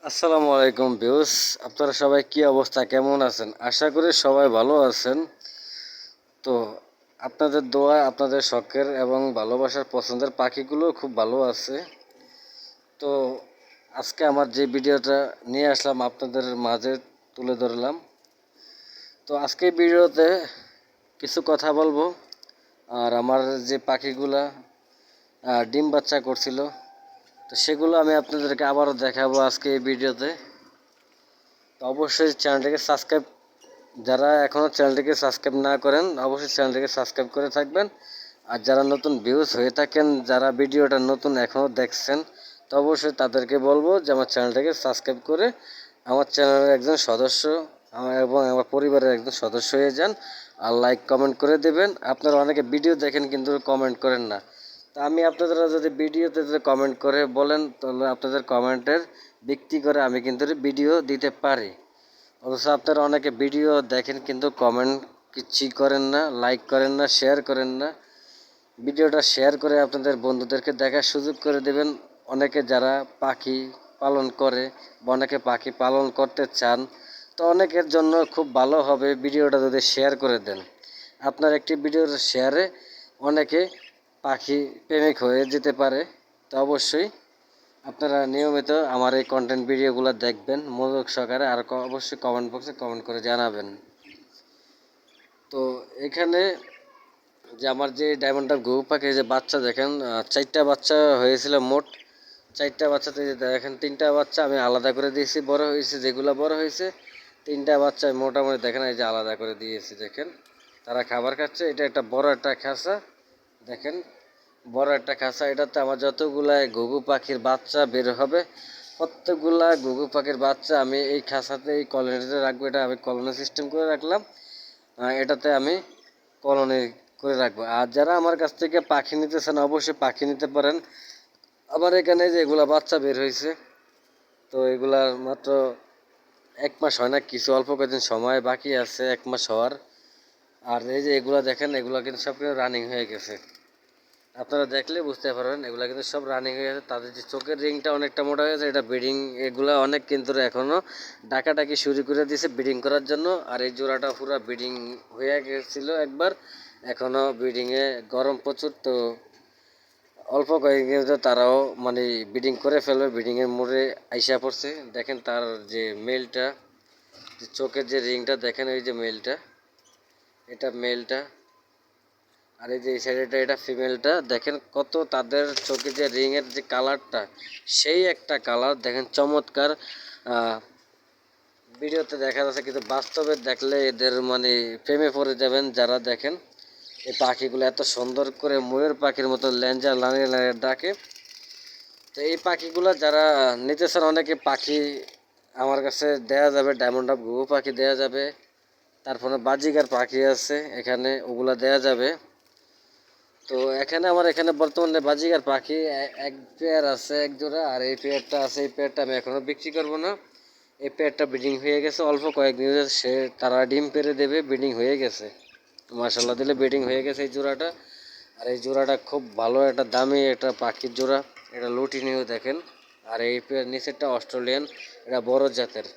আসসালামু আলাইকুম ভিউস, আপনারা সবাই কি অবস্থা, কেমন আছেন? আশা করি সবাই ভালো আছেন। তো আপনাদের দোয়া, আপনাদের শখের এবং ভালোবাসার পছন্দের পাখিগুলো খুব ভালো আছে। তো আজকে আমার যে ভিডিওটা নিয়ে আসলাম আপনাদের মাঝে তুলে ধরলাম। তো আজকে ভিডিওতে কিছু কথা বলবো। আর আমার যে পাখিগুলা ডিম বাচ্চা করছিল, তো সেগুলো আমি আপনাদেরকে আবারও দেখাবো আজকে এই ভিডিওতে। তো অবশ্যই চ্যানেলটিকে সাবস্ক্রাইব, যারা এখনও চ্যানেলটিকে সাবস্ক্রাইব না করেন অবশ্যই চ্যানেলটিকে সাবস্ক্রাইব করে থাকবেন। আর যারা নতুন ভিউজ হয়ে থাকেন, যারা ভিডিওটা নতুন এখনও দেখছেন, তো অবশ্যই তাদেরকে বলবো যে আমার চ্যানেলটাকে সাবস্ক্রাইব করে আমার চ্যানেলের একজন সদস্য এবং আমার পরিবারের একজন সদস্য হয়ে যান। আর লাইক কমেন্ট করে দেবেন। আপনারা অনেকে ভিডিও দেখেন কিন্তু কমেন্ট করেন না। তা আমি আপনারা যদি ভিডিওতে যদি কমেন্ট করে বলেন, তাহলে আপনাদের কমেন্টের ভিত্তি করে আমি কিন্তু ভিডিও দিতে পারি। অবশ্য আপনারা অনেকে ভিডিও দেখেন কিন্তু কমেন্ট কিছুই করেন না, লাইক করেন না, শেয়ার করেন না। ভিডিওটা শেয়ার করে আপনাদের বন্ধুদেরকে দেখার সুযোগ করে দেবেন। অনেকে যারা পাখি পালন করে বা অনেকে পাখি পালন করতে চান, তো অনেকের জন্য খুব ভালো হবে ভিডিওটা যদি শেয়ার করে দেন। আপনার একটি ভিডিওর শেয়ারে অনেকে পাখি প্রেমিক হয়ে যেতে পারে। তো অবশ্যই আপনারা নিয়মিত আমার এই কন্টেন্ট ভিডিওগুলো দেখবেন মনোযোগ সহকারে, আর অবশ্যই কমেন্ট বক্সে কমেন্ট করে জানাবেন। তো এখানে যে আমার যে ডায়মন্ড ডাব ঘুঘু পাখির যে বাচ্চা দেখেন, 4টা বাচ্চা হয়েছিল মোট। 4টা বাচ্চাতে যে দেখেন 3টা বাচ্চা আমি আলাদা করে দিয়েছি, বড় হয়েছে যেগুলো বড় হয়েছে। 3টা বাচ্চা মোটামুটি দেখেন এই যে আলাদা করে দিয়েছি, দেখেন তারা খাবার খাচ্ছে। এটা একটা বড় একটা খাঁচা, দেখেন বড় একটা খাঁচা। এটাতে আমার যতগুলাই ঘুঘু পাখির বাচ্চা বের হবে, প্রত্যেকগুলা ঘুঘু পাখির বাচ্চা আমি এই খাঁচাতে, এই কলোনিতে রাখবো। এটা আমি কলোনি সিস্টেম করে রাখলাম। এটাতে আমি কলোনি করে রাখবো। আর যারা আমার কাছ থেকে পাখি নিতে চান অবশ্যই পাখি নিতে পারেন। আবার এখানে যে এগুলা বাচ্চা বের হয়েছে, তো এগুলার মাত্র 1 মাস হয় না, কিছু অল্প কয়েকদিন সময় বাকি আছে 1 মাস হওয়ার। আর এই যে এগুলা দেখেন, এগুলা কিন্তু সব কিছু রানিং হয়ে গেছে। আপনারা দেখলে বুঝতে পারবেন এগুলা কিন্তু সব রানিং হয়ে গেছে। তাদের যে চোখের রিংটা অনেকটা মোটা হয়ে গেছে, এটা ব্রিডিং, এগুলা অনেক কিন্তু এখনও ডাকাডাকি শুরু করে দিয়েছে ব্রিডিং করার জন্য। আর এই জোড়াটা পুরো ব্রিডিং হয়ে গেছিল একবার, এখনও ব্রিডিংয়ে গরম প্রচুর। তো অল্প কয়েকদিন তারাও মানে ব্রিডিং করে ফেলবে, ব্রিডিংয়ের মোড়ে আইসা পড়ছে। দেখেন তার যে মেলটা, যে চোখের যে রিংটা দেখেন, ওই যে মেলটা, এটা মেলটা। আর এই যে এই সাইডেটা, এটা ফিমেলটা। দেখেন কত তাদের চোখে যে রিংয়ের যে কালারটা, সেই একটা কালার দেখেন চমৎকার। ভিডিওতে দেখা যাচ্ছে কিন্তু বাস্তবে দেখলে এদের মানে প্রেমে পড়ে যাবেন যারা দেখেন। এই পাখিগুলো এত সুন্দর করে ময়ূর পাখির মতো ল্যাঞ্জা লানিয়ে লানিয়ে ডাকে। তো এই পাখিগুলো যারা নিতে চান, অনেকে পাখি আমার কাছে দেয়া যাবে, ডায়মন্ড আপ ঘুঘু পাখি দেয়া যাবে, তারপরে বাজিগার পাখি আছে এখানে, ওগুলা দেয়া যাবে। তো এখানে আমার এখানে বর্তমানে বাজিগার পাখি এক পেয়ার আছে, এক জোড়া। আর এই পেয়ারটা আছে, এই পেয়ারটা আমি এখনো বিক্রি করব না। এই পেয়ারটা ব্রিডিং হয়ে গেছে, অল্প কয়েকদিন সে তারা ডিম পেড়ে দেবে, ব্রিডিং হয়ে গেছে মাশাল্লাহ দিলে, ব্রিডিং হয়ে গেছে এই জোড়াটা। আর এই জোড়াটা খুব ভালো একটা দামি একটা পাখির জোড়া, এটা লুটিনিও দেখেন। আর এই পেয়ার নিচেরটা অস্ট্রেলিয়ান, এটা বড় জাতের।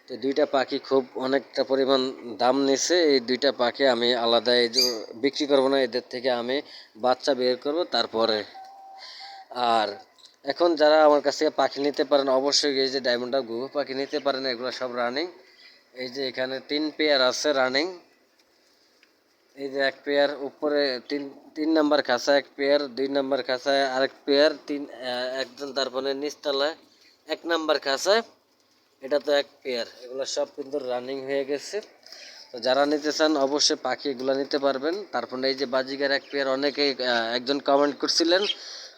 তো দুইটা পাখি খুব অনেকটা পরিমাণ দাম নিছে। এই দুইটা পাখি আমি আলাদা এই যে বিক্রি করবো না, এদের থেকে আমি বাচ্চা বের করব তারপরে। আর এখন যারা আমার কাছ থেকে পাখি নিতে পারেন অবশ্যই এই যে ডায়মন্ড আপ ঘুঘু পাখি নিতে পারেন, এগুলো সব রানিং। এই যে এখানে 3 পেয়ার আছে রানিং। এই যে এক পেয়ার উপরে, তিন নাম্বার খাঁচা এক পেয়ার, 2 নাম্বার খাঁচায় আরেক পেয়ার, একজন তারপরে নিচতলায় 1 নাম্বার খাঁচায়, এটা তো এক পেয়ার। এগুলো সব কিন্তু রানিং হয়ে গেছে। তো যারা নিতে চান অবশ্যই পাখি এগুলো নিতে পারবেন। তারপরে এই যে বাজিগার এক পেয়ার, অনেকেই একজন কমেন্ট করছিলেন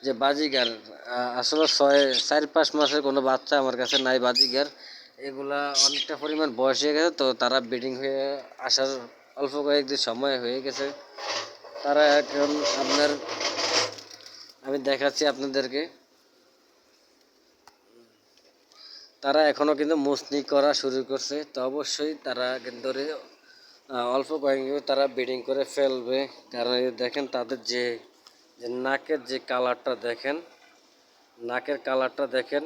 যে বাজিগার, আসলে 4-5 মাসের কোনো বাচ্চা আমার কাছে নাই বাজিগার। এগুলা অনেকটা পরিমাণ বয়স হয়ে গেছে, তো তারা ব্রিডিং হয়ে আসার অল্প কয়েকদিন সময় হয়ে গেছে। তারা এখন আপনার, আমি দেখাচ্ছি আপনাদেরকে, তারা এখনও কিন্তু মুসনি করা শুরু করছে। তো অবশ্যই তারা কিন্তু অল্প কয়েকদিন তারা ব্রিডিং করে ফেলবে। কারণ এই দেখেন তাদের যে নাকের যে কালারটা দেখেন, নাকের কালারটা দেখেন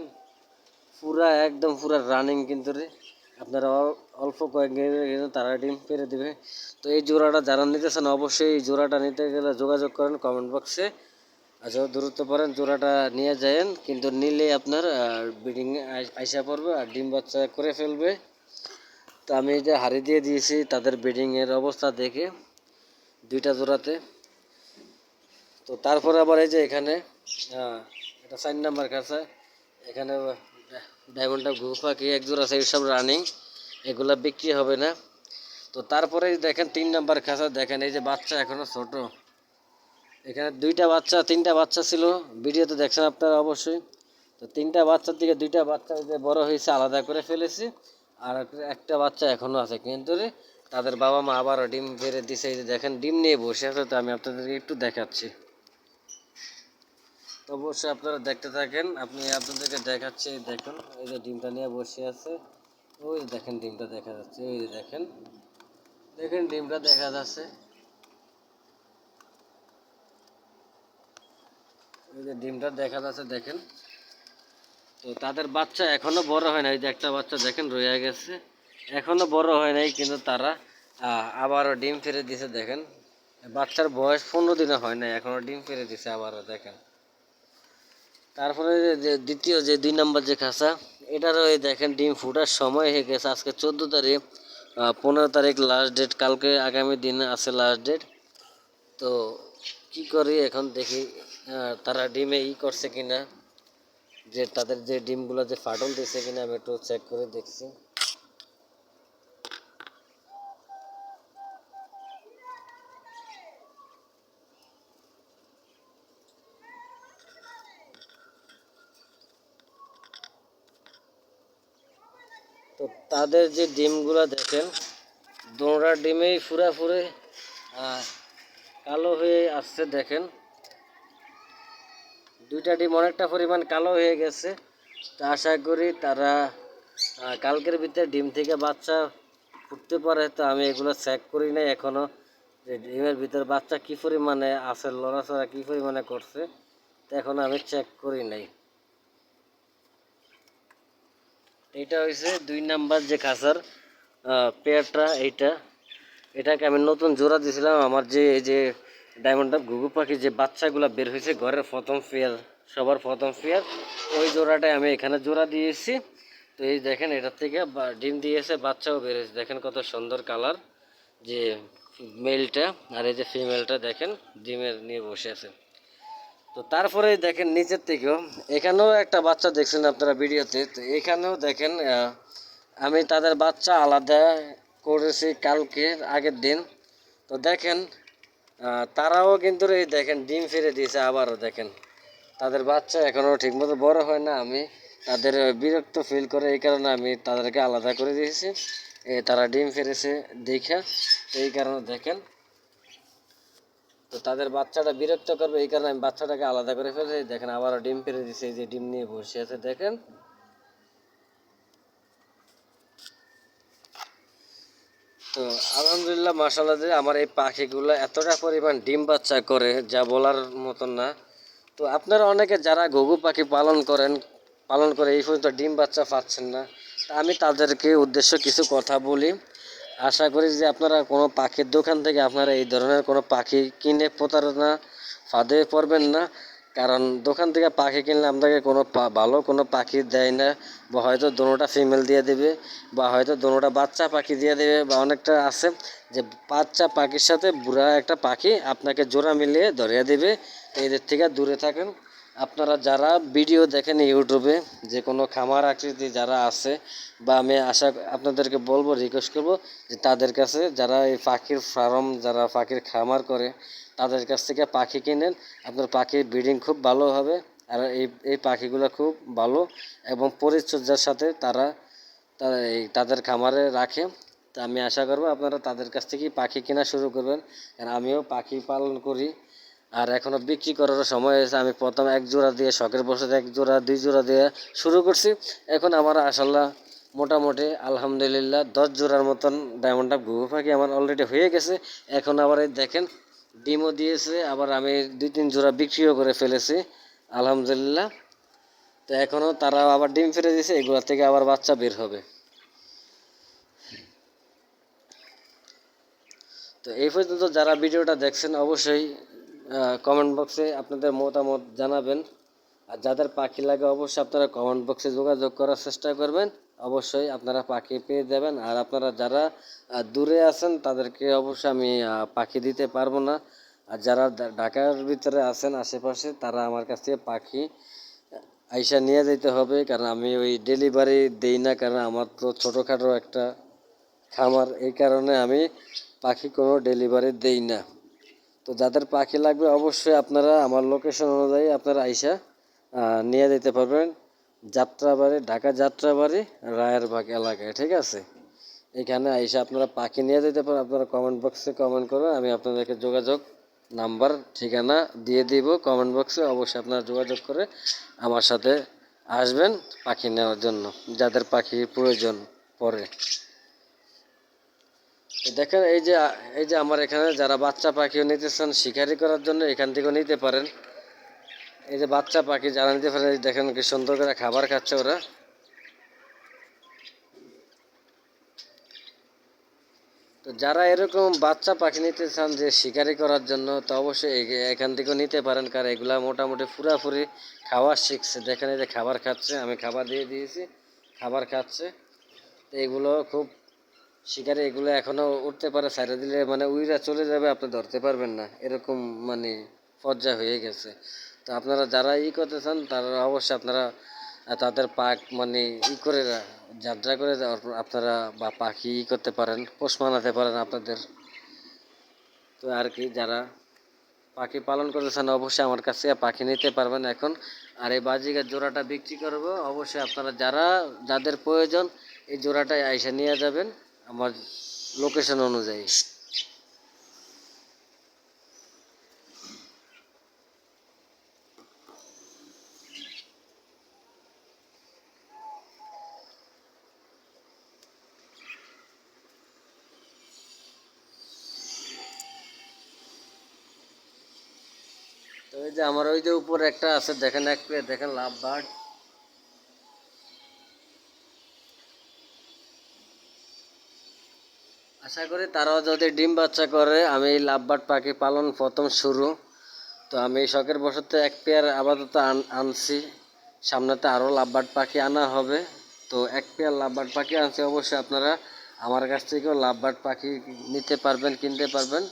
পুরা একদম পুরা রানিং কিন্তু রে আপনারা অল্প কয়েকদিন কিন্তু তারা ডিম পেরে দেবে। তো এই জোড়াটা যারা নিতেছেন অবশ্যই এই জোড়াটা নিতে গেলে যোগাযোগ করেন কমেন্ট বক্সে। আচ্ছা দ্রুত পড়েন জোড়াটা নিয়ে যায়েন, কিন্তু নিলে আপনার ব্রিডিং আইসা পড়বে আর ডিম বাচ্চা করে ফেলবে। তো আমি এই যে হাড়ি দিয়ে দিয়েছি তাদের ব্রিডিংয়ের অবস্থা দেখে দুইটা জোড়াতে। তো তারপরে আবার এই যে এখানে এটা 4 নাম্বার খাঁচা, এখানে ডায়মন্ডটা ঘুঘু পাখি এক জোড়া আছে, সব রানিং, এগুলা বিক্রি হবে না। তো তারপরে দেখেন 3 নাম্বার খাঁচা, দেখেন এই যে বাচ্চা এখনো ছোট, এখানে তিনটা বাচ্চা ছিল, ভিডিওতে দেখছেন আপনারা অবশ্যই। তো তিনটা বাচ্চার থেকে দুইটা বাচ্চা যে বড় হয়েছে আলাদা করে ফেলেছি, আর একটা বাচ্চা এখনো আছে, কিন্তু তাদের বাবা মা আবারও ডিম বেড়ে দিছে। এই যে দেখেন ডিম নিয়ে বসে আছে, তো আমি আপনাদেরকে একটু দেখাচ্ছি। তো অবশ্যই আপনারা দেখতে থাকেন, আপনাদেরকে দেখাচ্ছি। দেখুন এই যে ডিমটা নিয়ে বসে আছে, ওই দেখেন ডিমটা দেখা যাচ্ছে, ওই যে দেখেন দেখেন ডিমটা দেখা যাচ্ছে, এই যে ডিমটা দেখা যাচ্ছে দেখেন। তো তাদের বাচ্চা এখনো বড় হয় না, এই যে একটা বাচ্চা দেখেন রয়ে গেছে, এখনো বড় হয় নাই, কিন্তু তারা আবারও ডিম ফেলে দিছে। দেখেন বাচ্চার বয়স 15 দিনে হয় না, এখনো ডিম ফেলে দিছে আবারও দেখেন। তারপরে যে দ্বিতীয় যে 2 নম্বর যে খাঁচা, এটারও এই দেখেন ডিম ফুটার সময় হয়ে গেছে। আজকে 14 তারিখ, 15 তারিখ লাস্ট ডেট, কালকে আগামী দিনে আছে লাস্ট ডেট। তো কি করি এখন দেখি তারা ডিমে করছে কিনা, যে তাদের যে ডিমগুলো যে ফাটল দিয়েছে কিনা আমি একটু চেক করে দেখছি। তো তাদের যে ডিমগুলো দেখেন দোনোটা ডিমেই ফুরে কালো হয়ে আসছে। দেখেন দুইটা ডিম অনেকটা পরিমাণ কালো হয়ে গেছে। তা আশা করি তারা কালকের ভিতরে ডিম থেকে বাচ্চা ফুটতে পারে। তো আমি এগুলো চেক করি নাই এখনও, যে ডিমের ভিতরে বাচ্চা কী পরিমাণে আছে, লড়াচড়া কী পরিমাণে করছে, তো এখন আমি চেক করি নাই। এটা হয়েছে 2 নাম্বার যে খাঁচার পেয়ারটা, এটাকে আমি নতুন জোড়া দিয়েছিলাম। আমার যে এই যে ডায়মন্ড আপ ঘুঘু পাখি যে বাচ্চাগুলো বের হয়েছে ঘরের প্রথম পেয়ার, সবার প্রথম পেয়ার, ওই জোড়াটাই আমি এখানে জোড়া দিয়েছি। তো এই দেখেন এটার থেকে ডিম দিয়েছে, বাচ্চাও বের হয়েছে, দেখেন কত সুন্দর কালার, যে মেলটা আর এই যে ফিমেলটা দেখেন ডিমের নিয়ে বসে আছে। তো তারপরে দেখেন নিচের থেকেও এখানেও একটা বাচ্চা দেখছেন আপনারা ভিডিওতে, তো এখানেও দেখেন আমি তাদের বাচ্চা আলাদা করেছি কালকের আগের দিন। তো দেখেন তারাও কিন্তু এই দেখেন ডিম ফিরে দিয়েছে আবারও। দেখেন তাদের বাচ্চা এখনও ঠিকমতো বড় হয় না, আমি তাদের বিরক্ত ফিল করে এই কারণে আমি তাদেরকে আলাদা করে দিয়েছি। তারা ডিম ফেরেছে দেখা, তো এই কারণে দেখেন, তো তাদের বাচ্চাটা বিরক্ত করবে এই কারণে আমি বাচ্চাটাকে আলাদা করে ফেলেছি। দেখেন আবারও ডিম পেড়ে দিছে, এই যে ডিম নিয়ে বসে আছে দেখেন। তো আলহামদুলিল্লাহ মাশাআল্লাহ, যে আমার এই পাখিগুলো এতটা পরিমাণ ডিম বাচ্চা করে যা বলার মতন না। তো আপনারা অনেকে যারা ঘুঘু পাখি পালন করে এই পর্যন্ত ডিম বাচ্চা পাচ্ছেন না, তা আমি তাদেরকে উদ্দেশ্য কিছু কথা বলি। আশা করি যে আপনারা কোনো পাখির দোকান থেকে আপনারা এই ধরনের কোনো পাখি কিনে প্রতারণা ফাঁদে পড়বেন না। কারণ দোকান থেকে পাখি কিনলে আপনাকে কোনো ভালো কোনো পাখি দেয় না, বা হয়তো দোনোটা ফিমেল দিয়ে দেবে, বা হয়তো দোনোটা বাচ্চা পাখি দিয়ে দেবে, বা অনেকটা আছে যে বাচ্চা পাখির সাথে বুড়া একটা পাখি আপনাকে জোড়া মিলিয়ে ধরিয়ে দেবে। এদের থেকে দূরে থাকেন। আপনারা যারা ভিডিও দেখেন ইউটিউবে, যে কোনো খামার আকৃতি যারা আছে, বা আমি আপনাদেরকে বলবো, রিকোয়েস্ট করবো যে তাদের কাছে যারা এই পাখির ফার্ম, যারা পাখির খামার করে, তাদের কাছ থেকে পাখি কিনেন। আপনার পাখির ব্রিডিং খুব ভালো হবে, আর এই পাখিগুলো খুব ভালো এবং পরিচর্যার সাথে তারা তাদের খামারে রাখে। তা আমি আশা করবো আপনারা তাদের কাছ থেকেই পাখি কেনা শুরু করবেন, কারণ আমিও পাখি পালন করি আর এখনও বিক্রি করার সময় হয়েছে। আমি প্রথম এক জোড়া দিয়ে শখের বসে এক জোড়া 2 জোড়া দিয়ে শুরু করছি, এখন আমার আশাল্লাহ মোটামুটি আলহামদুলিল্লাহ 10 জোড়ার মতন ডায়মন্ড আপ ঘুঘু পাখি আমার অলরেডি হয়ে গেছে। এখন আবার এই দেখেন ডিমও দিয়েছে, আবার আমি 2-3 জোড়া বিক্রিও করে ফেলেছি আলহামদুলিল্লাহ। তো এখনও তারা আবার ডিম ফেটে দিয়েছে, এগুলো থেকে আবার বাচ্চা বের হবে। তো এই পর্যন্ত যারা ভিডিওটা দেখছেন অবশ্যই কমেন্ট বক্সে আপনাদের মতামত জানাবেন। আর যাদের পাখি লাগে অবশ্যই আপনারা কমেন্ট বক্সে যোগাযোগ করার চেষ্টা করবেন, অবশ্যই আপনারা পাখি পেয়ে যাবেন। আর আপনারা যারা দূরে আছেন তাদেরকে অবশ্যই আমি পাখি দিতে পারবো না। আর যারা ঢাকার ভিতরে আছেন আশেপাশে, তারা আমার কাছ থেকে পাখি আইসা নিয়ে যেতে হবে, কারণ আমি ওই ডেলিভারি দেই না, কারণ আমার তো ছোটোখাটো একটা খামার, এই কারণে আমি পাখি কোনো ডেলিভারি দেই না। তো যাদের পাখি লাগবে অবশ্যই আপনারা আমার লোকেশন অনুযায়ী আপনারা আইসা নিয়ে যেতে পারবেন। যাত্রাবাড়ি, ঢাকা যাত্রাবাড়ি রায়েরবাগ এলাকায়, ঠিক আছে? এখানে আইসা আপনারা পাখি নিয়ে যেতে পারেন। আপনারা কমেন্ট বক্সে কমেন্ট করবেন, আমি আপনাদেরকে যোগাযোগ নাম্বার ঠিকানা দিয়ে দিব কমেন্ট বক্সে। অবশ্যই আপনারা যোগাযোগ করে আমার সাথে আসবেন পাখি নেওয়ার জন্য, যাদের পাখির প্রয়োজন পড়ে। দেখেন এই যে আমার এখানে যারা বাচ্চা পাখিও নিতে চান শিকারি করার জন্য, এখান থেকেও নিতে পারেন। এই যে বাচ্চা পাখি যারা নিতে পারেন, দেখেন কি সুন্দর করে খাবার খাচ্ছে ওরা। তো যারা এরকম বাচ্চা পাখি নিতে চান যে শিকারি করার জন্য, তো অবশ্যই এখান থেকেও নিতে পারেন, কারণ এগুলা মোটামুটি পুরাপুরি খাওয়া শিখছে। দেখেন এই যে খাবার খাচ্ছে, আমি খাবার দিয়ে দিয়েছি, খাবার খাচ্ছে। তো এগুলো খুব শিকারি, এগুলো এখনও উঠতে পারে, সাইডে দিলে মানে উইরা চলে যাবে, আপনি ধরতে পারবেন না, এরকম মানে পর্যায়ে হয়ে গেছে। তো আপনারা যারা করতে চান তারা অবশ্যই আপনারা তাদের পাক মানে করে যাত্রা করে আপনারা বা পাখি করতে পারেন, পোষ মানাতে পারেন আপনাদের। তো আর কি, যারা পাখি পালন করতে চান অবশ্যই আমার কাছে পাখি নিতে পারবেন এখন। আর এই বাজিকার জোড়াটা বিক্রি করব, অবশ্যই আপনারা যাদের প্রয়োজন এই জোড়াটাই আইসা নিয়ে যাবেন আমার লোকেশন অনুযায়ী। তো এই যে আমার ওই যে উপরে একটা আছে, দেখেন এক পেয়ে, দেখেন লাভ বার্ড। আশা করি তারাও যদি ডিম বাচ্চা করে, আমি এই লাভ বার্ড পাখি পালন প্রথম শুরু। তো আমি শখের বশত এক পেয়ার আপাতত আনছি, সামনেতে আরও লাভবার্ড পাখি আনা হবে। তো এক পেয়ার লাভবার্ড পাখি আনছি, অবশ্যই আপনারা আমার কাছ থেকেও লাভবার্ড পাখি নিতে পারবেন, কিনতে পারবেন।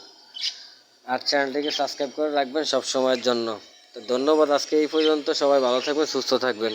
আর চ্যানেলটিকে সাবস্ক্রাইব করে রাখবেন সব সময়ের জন্য। তো ধন্যবাদ, আজকে এই পর্যন্ত। সবাই ভালো থাকবেন, সুস্থ থাকবেন।